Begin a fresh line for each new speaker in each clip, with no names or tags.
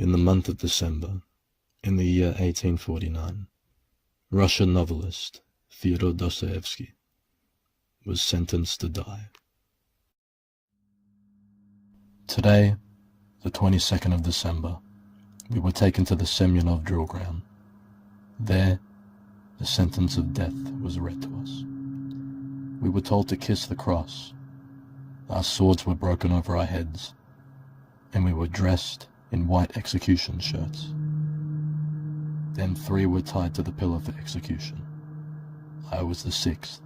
In the month of December, in the year 1849, Russian novelist Fyodor Dostoevsky was sentenced to die. Today, the 22nd of December, we were taken to the Semyonov drill ground. There, the sentence of death was read to us. We were told to kiss the cross. Our swords were broken over our heads, and we were dressed in white execution shirts. Then 3 were tied to the pillar for execution. I was the 6th.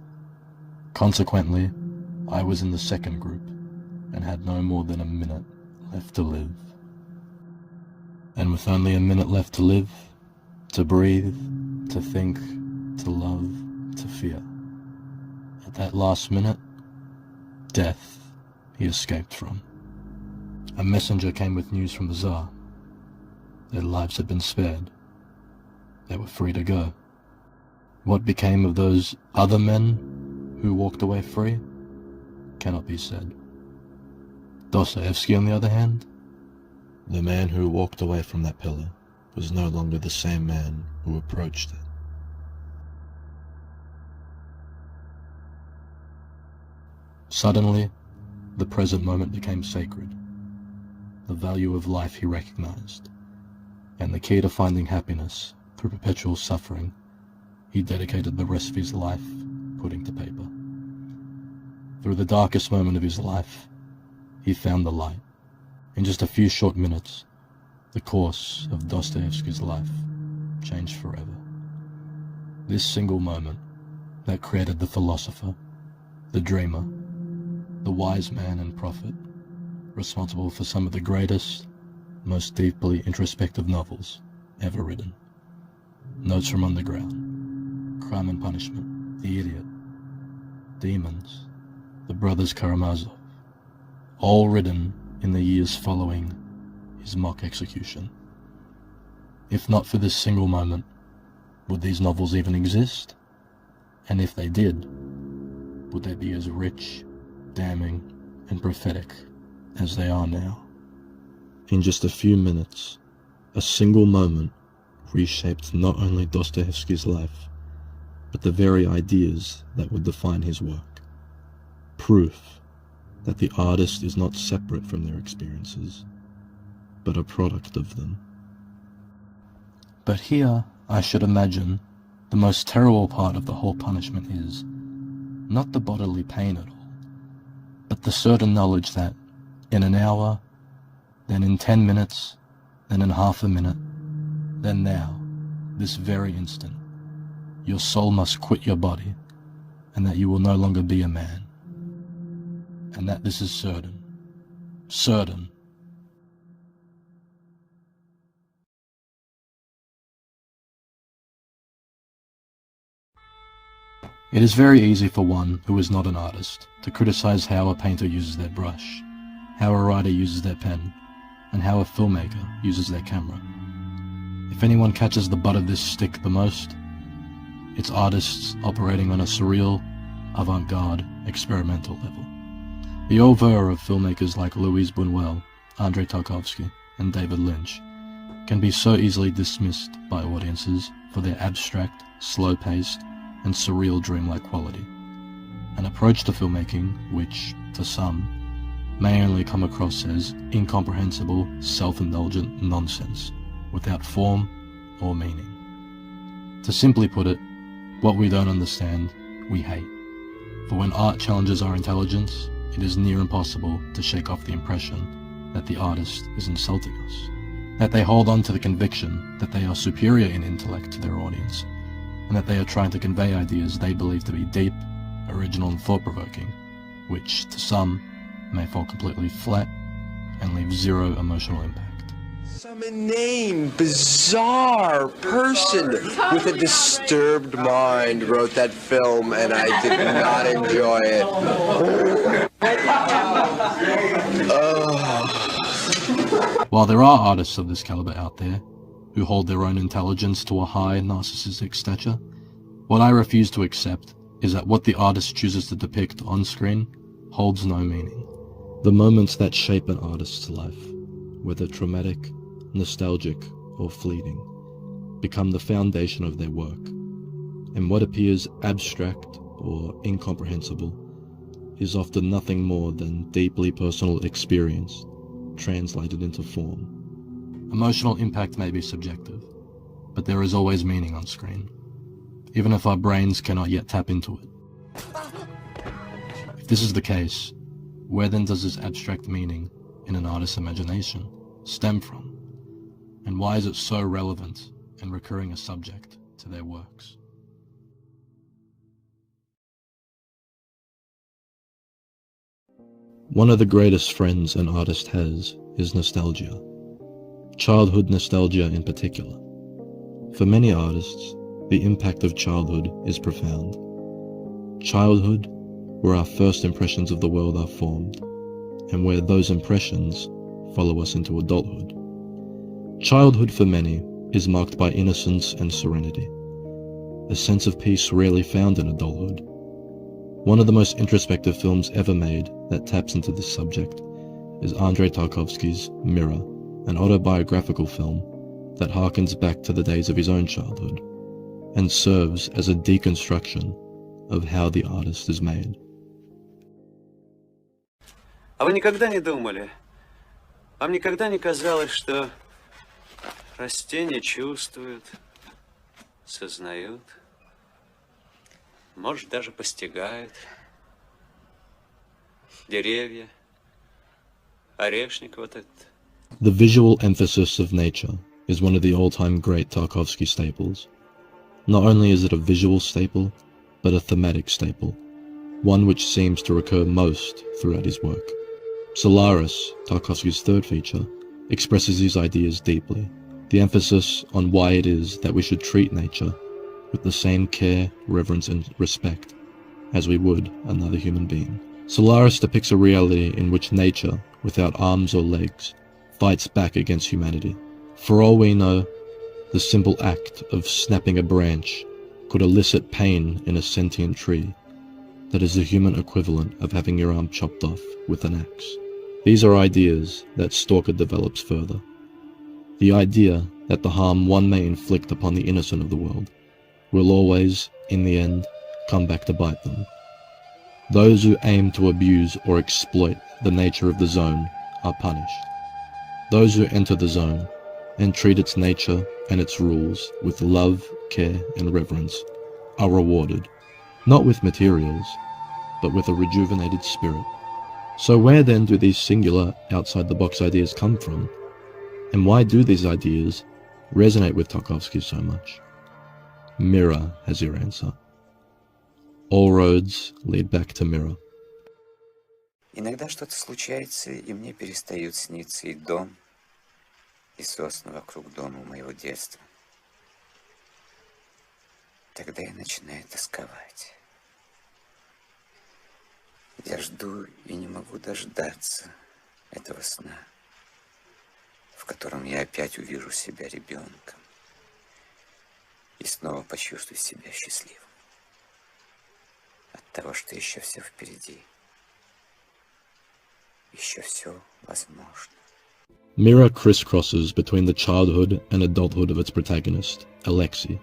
Consequently, I was in the second group, and had no more than a minute left to live. And with only a minute left to live, to breathe, to think, to love, to fear, at that last minute, death he escaped from. A messenger came with news from the Tsar. Their lives had been spared. They were free to go. What became of those other men who walked away free cannot be said. Dostoevsky, on the other hand, the man who walked away from that pillar, was no longer the same man who approached it. Suddenly, the present moment became sacred. The value of life he recognized, and the key to finding happiness through perpetual suffering, he dedicated the rest of his life putting to paper. Through the darkest moment of his life, he found the light. In just a few short minutes, the course of Dostoevsky's life changed forever. This single moment that created the philosopher, the dreamer, the wise man and prophet, responsible for some of the greatest, most deeply introspective novels ever written. Notes from Underground, Crime and Punishment, The Idiot, Demons, The Brothers Karamazov, all written in the years following his mock execution. If not for this single moment, would these novels even exist? And if they did, would they be as rich, damning, and prophetic as they are now? In just a few minutes, a single moment reshaped not only Dostoevsky's life, but the very ideas that would define his work. Proof that the artist is not separate from their experiences, but a product of them. But here, I should imagine, the most terrible part of the whole punishment is not the bodily pain at all, but the certain knowledge that in an hour, then in 10 minutes, then in half a minute, then now, this very instant, your soul must quit your body, and that you will no longer be a man. And that this is certain. Certain. It is very easy for one who is not an artist to criticize how a painter uses their brush, how a writer uses their pen, and how a filmmaker uses their camera. If anyone catches the butt of this stick the most, it's artists operating on a surreal, avant-garde, experimental level. The oeuvre of filmmakers like Louis Buñuel, Andrei Tarkovsky, and David Lynch can be so easily dismissed by audiences for their abstract, slow-paced, and surreal dreamlike quality. An approach to filmmaking which, to some, may only come across as incomprehensible, self-indulgent nonsense, without form or meaning. To simply put it, what we don't understand, we hate. For when art challenges our intelligence, it is near impossible to shake off the impression that the artist is insulting us, that they hold on to the conviction that they are superior in intellect to their audience, and that they are trying to convey ideas they believe to be deep, original and thought-provoking, which, to some, may fall completely flat and leave zero emotional impact.
Some inane, bizarre person with a disturbed mind wrote that film, and I did not enjoy it.
While there are artists of this caliber out there, who hold their own intelligence to a high narcissistic stature, what I refuse to accept is that what the artist chooses to depict on screen holds no meaning. The moments that shape an artist's life, whether traumatic, nostalgic or fleeting, become the foundation of their work, and what appears abstract or incomprehensible is often nothing more than deeply personal experience translated into form. Emotional impact may be subjective, but there is always meaning on screen, even if our brains cannot yet tap into it. If this is the case, where then does this abstract meaning in an artist's imagination stem from? And why is it so relevant and recurring a subject to their works? One of the greatest friends an artist has is nostalgia. Childhood nostalgia in particular. For many artists, the impact of childhood is profound. Childhood, where our first impressions of the world are formed, and where those impressions follow us into adulthood. Childhood for many is marked by innocence and serenity, a sense of peace rarely found in adulthood. One of the most introspective films ever made that taps into this subject is Andrei Tarkovsky's Mirror, an autobiographical film that harkens back to the days of his own childhood and serves as a deconstruction of how the artist is made.
А вы никогда не думали, вам никогда не казалось, что растения чувствуют, сознают, может, даже постигают, деревья, орешник вот этот.
The visual emphasis of nature is one of the all-time great Tarkovsky staples. Not only is it a visual staple, but a thematic staple, one which seems to recur most throughout his work. Solaris, Tarkovsky's third feature, expresses his ideas deeply. The emphasis on why it is that we should treat nature with the same care, reverence and respect as we would another human being. Solaris depicts a reality in which nature, without arms or legs, fights back against humanity. For all we know, the simple act of snapping a branch could elicit pain in a sentient tree that is the human equivalent of having your arm chopped off with an axe. These are ideas that Stalker develops further. The idea that the harm one may inflict upon the innocent of the world will always, in the end, come back to bite them. Those who aim to abuse or exploit the nature of the zone are punished. Those who enter the zone and treat its nature and its rules with love, care and reverence are rewarded, not with materials, but with a rejuvenated spirit. So where then do these singular, outside-the-box ideas come from? And why do these ideas resonate with Tarkovsky so much? Mirror has your answer. All roads lead back to Mirror.
Иногда что-то случается, и мне перестают сниться и дом, и сосны вокруг дома моего детства. Тогда я начинаю тосковать. Я жду и не могу дождаться этого сна, в котором я опять увижу себя ребенком и снова почувствую себя счастливым от того, что еще все впереди, еще все возможно.
Mirror crisscrosses between the childhood and adulthood of its protagonist, Alexei.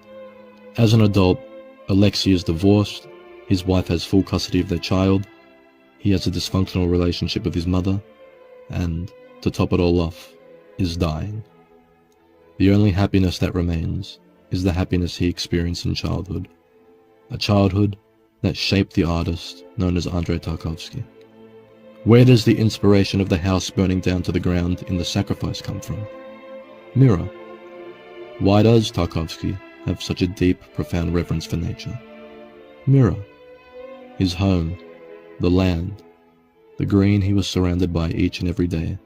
As an adult, Alexei is divorced, his wife has full custody of their child, he has a dysfunctional relationship with his mother, and, to top it all off, is dying. The only happiness that remains is the happiness he experienced in childhood, a childhood that shaped the artist known as Andrei Tarkovsky. Where does the inspiration of the house burning down to the ground in The Sacrifice come from? Mirror. Why does Tarkovsky have such a deep, profound reverence for nature? Mirror. His home, the land, the green he was surrounded by each and every day,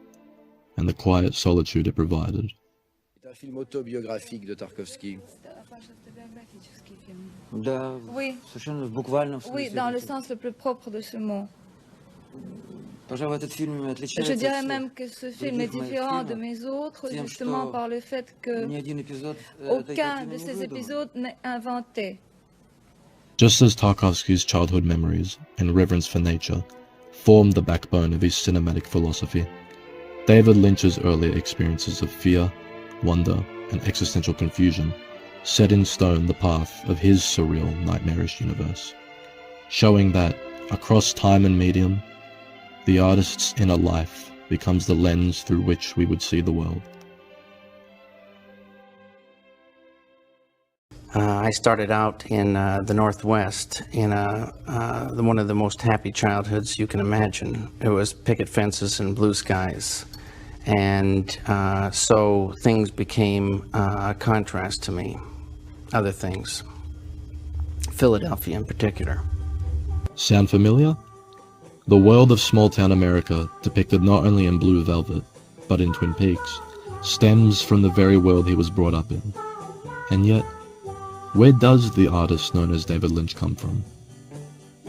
and the quiet solitude it provided.
C'est un film autobiographique de Tarkovsky.
Да,
Oui,
совершенно в буквальном смысле.
oui, dans le sens le plus propre de ce mot.
Пожалуй, этот фильм отличается
Je
от
dirais
всех
même que ce film est
других моих
différent de
фильмов
mes autres,
тем,
justement
что
par le fait que
ни один эпизод этой
aucun
картины
de
не
ces
выдуман.
épisodes n'est inventé.
Just as Tarkovsky's childhood memories and reverence for nature formed the backbone of his cinematic philosophy, David Lynch's earlier experiences of fear, wonder, and existential confusion set in stone the path of his surreal, nightmarish universe, showing that, across time and medium, the artist's inner life becomes the lens through which we would see the world.
I started out in the Northwest in one of the most happy childhoods you can imagine. It was picket fences and blue skies. And so things became a contrast to me, other things. Philadelphia in particular.
Sound familiar? The world of small-town America, depicted not only in Blue Velvet, but in Twin Peaks, stems from the very world he was brought up in. And yet, where does the artist known as David Lynch come from?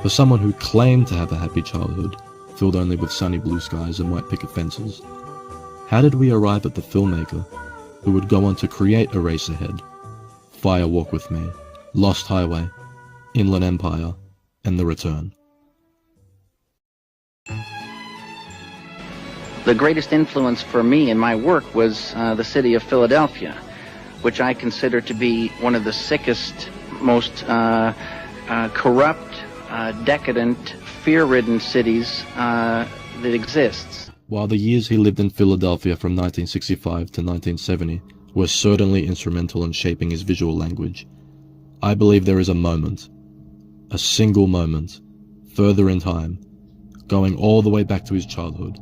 For someone who claimed to have a happy childhood, filled only with sunny blue skies and white picket fences, how did we arrive at the filmmaker who would go on to create Eraserhead, Fire Walk With Me, Lost Highway, Inland Empire, and The Return?
The greatest influence for me in my work was the city of Philadelphia, which I consider to be one of the sickest, most corrupt, decadent, fear-ridden cities that exists.
While the years he lived in Philadelphia from 1965 to 1970 were certainly instrumental in shaping his visual language, I believe there is a moment, a single moment, further in time, going all the way back to his childhood,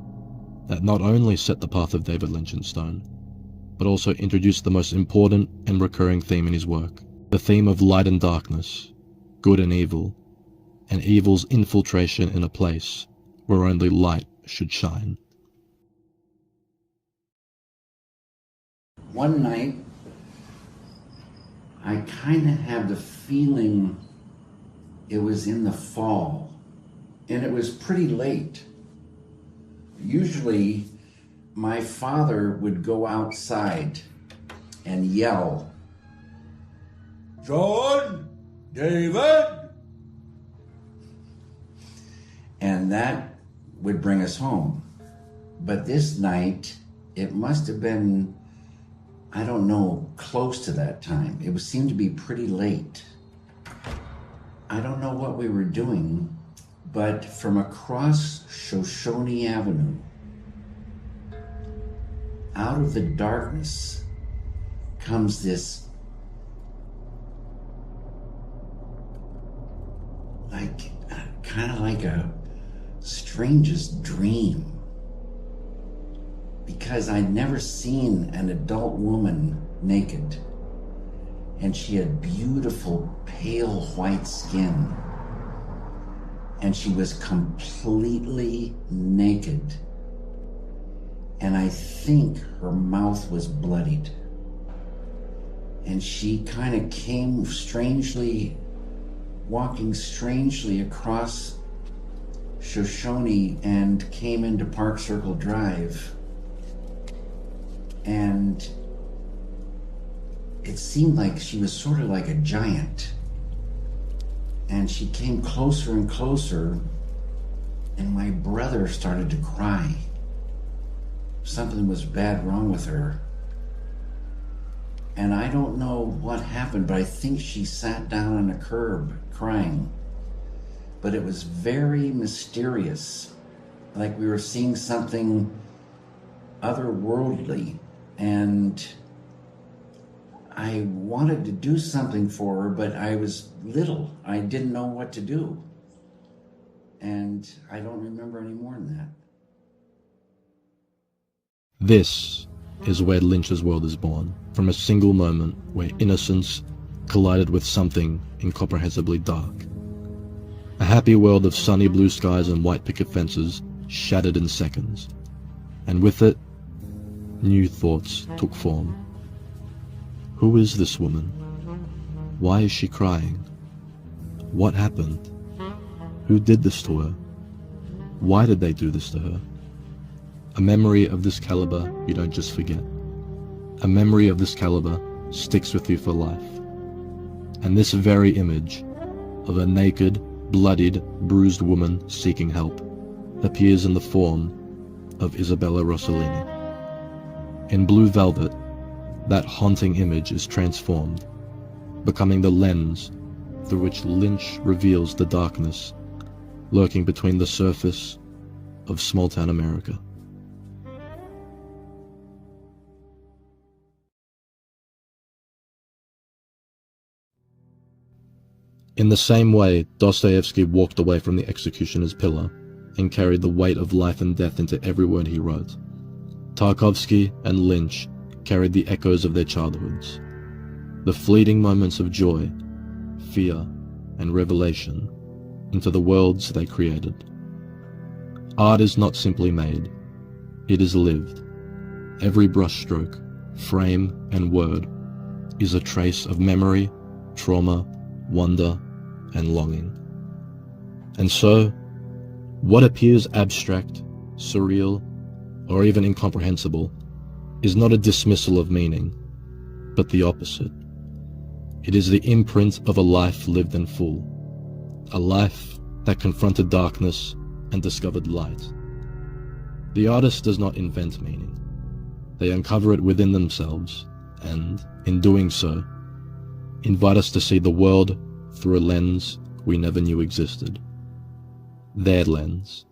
that not only set the path of David Lynch in stone, but also introduced the most important and recurring theme in his work, the theme of light and darkness, good and evil's infiltration in a place where only light should shine.
One night, I kind of had the feeling it was in the fall, and it was pretty late. Usually, my father would go outside and yell, "John, David!" And that would bring us home. But this night, it must have been, I don't know, close to that time. It seemed to be pretty late. I don't know what we were doing, but from across Shoshone Avenue, out of the darkness, comes this, kind of like a strangest dream. Because I'd never seen an adult woman naked. And she had beautiful, pale white skin. And she was completely naked. And I think her mouth was bloodied. And she kind of came strangely, walking strangely across Shoshone and came into Park Circle Drive. And it seemed like she was sort of like a giant. And she came closer and closer, and my brother started to cry. Something was bad wrong with her. And I don't know what happened, but I think she sat down on a curb crying. But it was very mysterious, like we were seeing something otherworldly. And I wanted to do something for her, but I was little. I didn't know what to do. And I don't remember any more than that.
This is where Lynch's world is born, from a single moment where innocence collided with something incomprehensibly dark. A happy world of sunny blue skies and white picket fences shattered in seconds, and with it, new thoughts took form. Who is this woman? Why is she crying? What happened? Who did this to her? Why did they do this to her? A memory of this caliber you don't just forget. A memory of this caliber sticks with you for life. And this very image of a naked, bloodied, bruised woman seeking help appears in the form of Isabella Rossellini. In Blue Velvet, that haunting image is transformed, becoming the lens through which Lynch reveals the darkness lurking between the surface of small-town America. In the same way, Dostoevsky walked away from the executioner's pillar and carried the weight of life and death into every word he wrote. Tarkovsky and Lynch carried the echoes of their childhoods, the fleeting moments of joy, fear, and revelation into the worlds they created. Art is not simply made, it is lived. Every brushstroke, frame, and word is a trace of memory, trauma, wonder, and longing. And so, what appears abstract, surreal, or even incomprehensible is not a dismissal of meaning, but the opposite. It is the imprint of a life lived in full, a life that confronted darkness and discovered light. The artist does not invent meaning. They uncover it within themselves, and, in doing so, invite us to see the world through a lens we never knew existed. Their lens.